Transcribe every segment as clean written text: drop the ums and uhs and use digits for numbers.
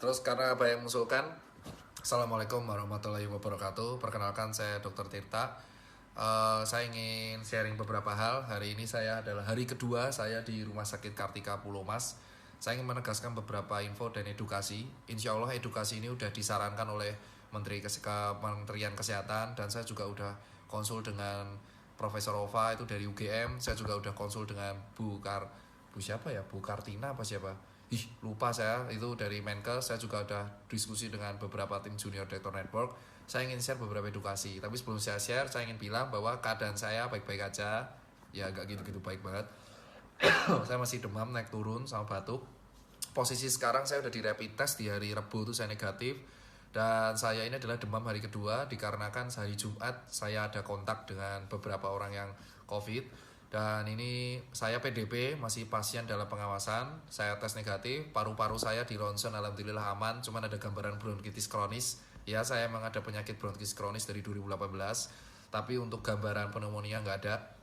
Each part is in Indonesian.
Terus karena apa yang mengusulkan, Assalamualaikum warahmatullahi wabarakatuh. Perkenalkan saya Dr. Tirta. Saya ingin sharing beberapa hal. Hari ini saya adalah hari kedua saya di Rumah Sakit Kartika Pulomas. Saya ingin menegaskan beberapa info dan edukasi. Insya Allah edukasi ini sudah disarankan oleh Kementerian Kesehatan, dan saya juga udah konsul dengan Profesor Ova itu dari UGM. Saya juga udah konsul dengan Bu siapa ya? Bu Kartina apa siapa? Lupa saya, itu dari Menkes. Saya juga udah diskusi dengan beberapa tim Junior Doctor Network. Saya ingin share beberapa edukasi. Tapi sebelum saya share, saya ingin bilang bahwa keadaan saya baik-baik aja. Ya gak gitu-gitu baik banget. Saya masih demam, naik turun, sama batuk. Posisi sekarang saya udah di rapid test di hari Rabu itu saya negatif. Dan saya ini adalah demam hari kedua dikarenakan hari Jumat saya ada kontak dengan beberapa orang yang COVID. Dan ini saya PDP, masih pasien dalam pengawasan. Saya tes negatif, paru-paru saya di ronsen alhamdulillah aman. Cuman ada gambaran bronkitis kronis. Ya, saya emang ada penyakit bronkitis kronis dari 2018. Tapi untuk gambaran pneumonia nggak ada.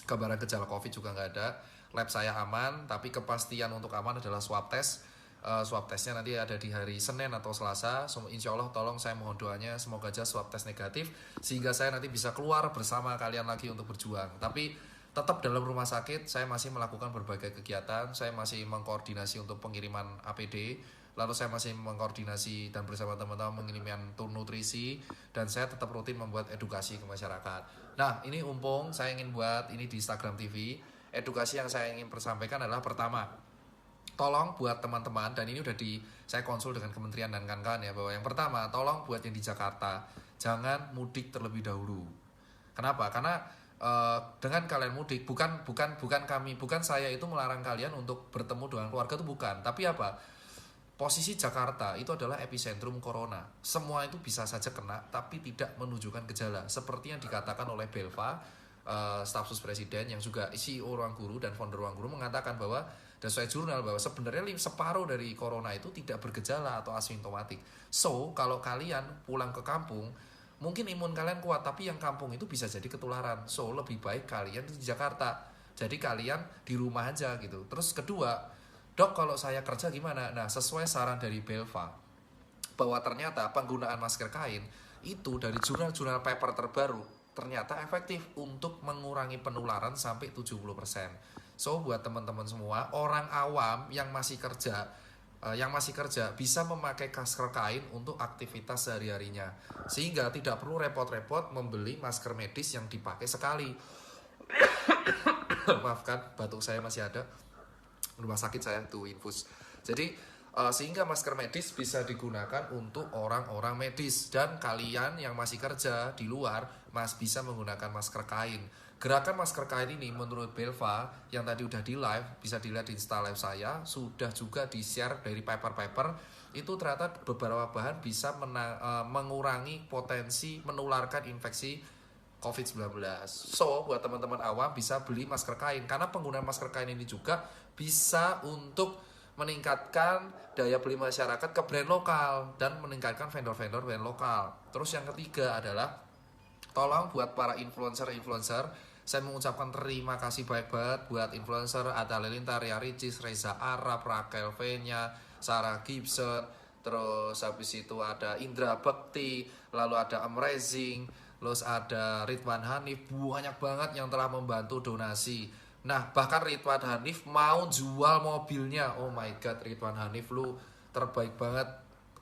Gambaran gejala COVID juga nggak ada. Lab saya aman, tapi kepastian untuk aman adalah swab test. Swab testnya nanti ada di hari Senin atau Selasa. Insya Allah tolong saya mohon doanya semoga aja swab test negatif, sehingga saya nanti bisa keluar bersama kalian lagi untuk berjuang. Tapi tetap dalam rumah sakit saya masih melakukan berbagai kegiatan. Saya masih mengkoordinasi untuk pengiriman APD, lalu saya masih mengkoordinasi dan bersama teman-teman pengiriman nutrisi, dan saya tetap rutin membuat edukasi ke masyarakat. Nah, ini umpung saya ingin buat ini di Instagram TV. Edukasi yang saya ingin sampaikan adalah pertama, tolong buat teman-teman, dan ini udah saya konsul dengan kementerian dan kawan-kawan ya, bahwa yang pertama, tolong buat yang di Jakarta jangan mudik terlebih dahulu. Kenapa? Karena dengan kalian mudik, bukan saya itu melarang kalian untuk bertemu dengan keluarga, itu bukan. Tapi apa? Posisi Jakarta itu adalah epicentrum corona. Semua itu bisa saja kena, tapi tidak menunjukkan gejala. Seperti yang dikatakan oleh Belva, staf sus presiden yang juga CEO Ruang Guru dan founder Ruang Guru, mengatakan bahwa dan sesuai jurnal bahwa sebenarnya separuh dari corona itu tidak bergejala atau asimptomatik. So, kalau kalian pulang ke kampung, mungkin imun kalian kuat, tapi yang kampung itu bisa jadi ketularan. So, lebih baik kalian di Jakarta. Jadi kalian di rumah aja gitu. Terus kedua, dok kalau saya kerja gimana? Nah, sesuai saran dari Belva, bahwa ternyata penggunaan masker kain itu dari jurnal-jurnal paper terbaru ternyata efektif untuk mengurangi penularan sampai 70%. So, buat teman-teman semua, orang awam yang masih kerja bisa memakai masker kain untuk aktivitas sehari-harinya, sehingga tidak perlu repot-repot membeli masker medis yang dipakai sekali. Maafkan, batuk saya masih ada. Rumah sakit saya tuh infus. Jadi sehingga masker medis bisa digunakan untuk orang-orang medis, dan kalian yang masih kerja di luar bisa menggunakan masker kain. Gerakan masker kain ini menurut Belva yang tadi udah di live, bisa dilihat di Insta live saya, sudah juga di share dari paper-paper. Itu ternyata beberapa bahan bisa mengurangi potensi menularkan infeksi COVID-19. So, buat teman-teman awam bisa beli masker kain, karena penggunaan masker kain ini juga bisa untuk meningkatkan daya beli masyarakat ke brand lokal dan meningkatkan vendor-vendor brand lokal. Terus yang ketiga adalah tolong buat para influencer, saya mengucapkan terima kasih banyak banget buat influencer ada Halilintar, Ria Ricis, Reza Arab, Raquel Venya, Sarah Gibson, terus habis itu ada Indra Bekti, lalu ada Amazing, terus ada Ridwan Hanif, banyak banget yang telah membantu donasi. Nah, bahkan Ridwan Hanif mau jual mobilnya. Oh my god, Ridwan Hanif, lu terbaik banget.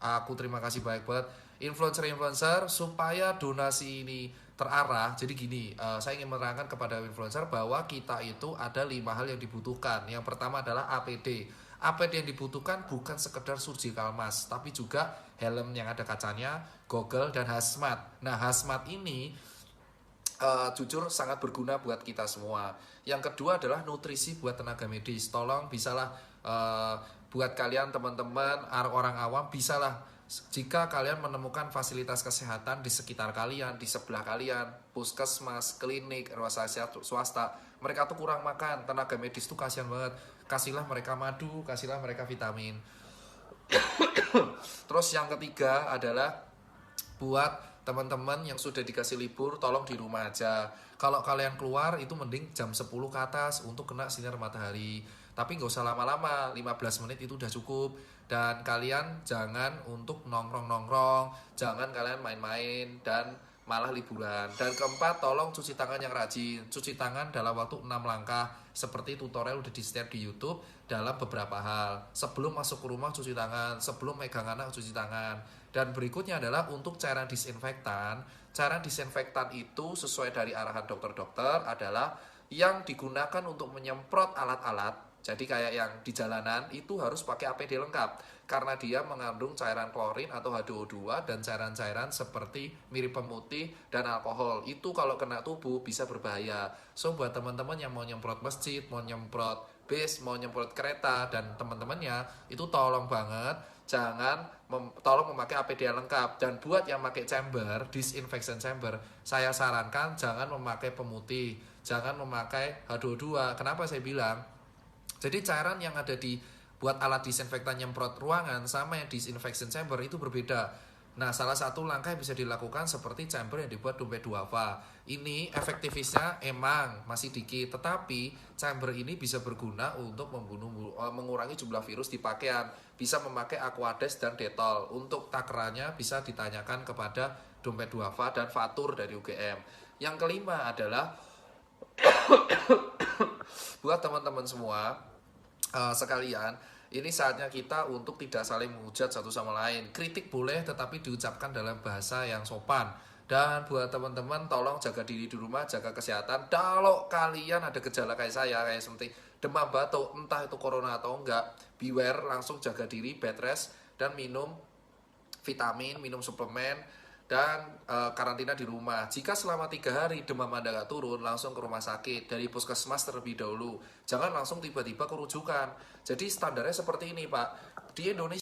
Aku terima kasih banyak banget influencer supaya donasi ini terarah. Jadi gini, saya ingin menerangkan kepada influencer bahwa kita itu ada 5 hal yang dibutuhkan. Yang pertama adalah APD. APD yang dibutuhkan bukan sekedar surgical mask, tapi juga helm yang ada kacanya, goggle, dan hazmat. Nah, hazmat ini jujur sangat berguna buat kita semua. Yang kedua adalah nutrisi buat tenaga medis. Tolong bisalah buat kalian teman-teman orang awam, bisalah jika kalian menemukan fasilitas kesehatan di sekitar kalian, di sebelah kalian, puskesmas, klinik, rumah sakit swasta, mereka tuh kurang makan, tenaga medis tuh kasihan banget. Kasihlah mereka madu, kasihlah mereka vitamin. Terus yang ketiga adalah buat teman-teman yang sudah dikasih libur, tolong di rumah aja. Kalau kalian keluar itu mending jam 10 ke atas untuk kena sinar matahari. Tapi nggak usah lama-lama, 15 menit itu udah cukup. Dan kalian jangan untuk nongkrong-nongkrong, jangan kalian main-main dan malah liburan. Dan keempat, tolong cuci tangan yang rajin. Cuci tangan dalam waktu 6 langkah seperti tutorial udah di-share di YouTube dalam beberapa hal. Sebelum masuk ke rumah cuci tangan, sebelum megang anak cuci tangan. Dan berikutnya adalah untuk cairan disinfektan. Cairan disinfektan itu sesuai dari arahan dokter-dokter adalah yang digunakan untuk menyemprot alat-alat. Jadi kayak yang di jalanan itu harus pakai APD lengkap karena dia mengandung cairan klorin atau H2O2 dan cairan-cairan seperti mirip pemutih dan alkohol. Itu kalau kena tubuh bisa berbahaya. So buat teman-teman yang mau nyemprot masjid, mau nyemprot bis, mau nyemprot kereta dan teman-temannya itu tolong banget tolong memakai APD yang lengkap. Dan buat yang pakai chamber, disinfection chamber, saya sarankan jangan memakai pemutih, jangan memakai H2O2. Kenapa saya bilang? Jadi cairan yang ada di buat alat disinfektan nyemprot ruangan sama yang disinfection chamber itu berbeda. Nah, salah satu langkah yang bisa dilakukan seperti chamber yang dibuat dompet duafa. Ini efektivitasnya emang masih dikit, tetapi chamber ini bisa berguna untuk mengurangi jumlah virus di pakaian. Bisa memakai Aquades dan Dettol. Untuk takarannya bisa ditanyakan kepada dompet duafa dan Fatur dari UGM. Yang kelima adalah buat teman-teman semua sekalian, ini saatnya kita untuk tidak saling menghujat satu sama lain. Kritik boleh tetapi diucapkan dalam bahasa yang sopan. Dan buat teman-teman tolong jaga diri di rumah, jaga kesehatan. Kalau kalian ada gejala kayak saya, kayak seperti demam batuk, entah itu corona atau enggak, beware, langsung jaga diri, bed rest, dan minum vitamin, minum suplemen, dan karantina di rumah. Jika selama 3 hari demam Anda nggak turun, langsung ke rumah sakit dari puskesmas terlebih dahulu. Jangan langsung tiba-tiba ke rujukan. Jadi standarnya seperti ini, Pak. Di Indonesia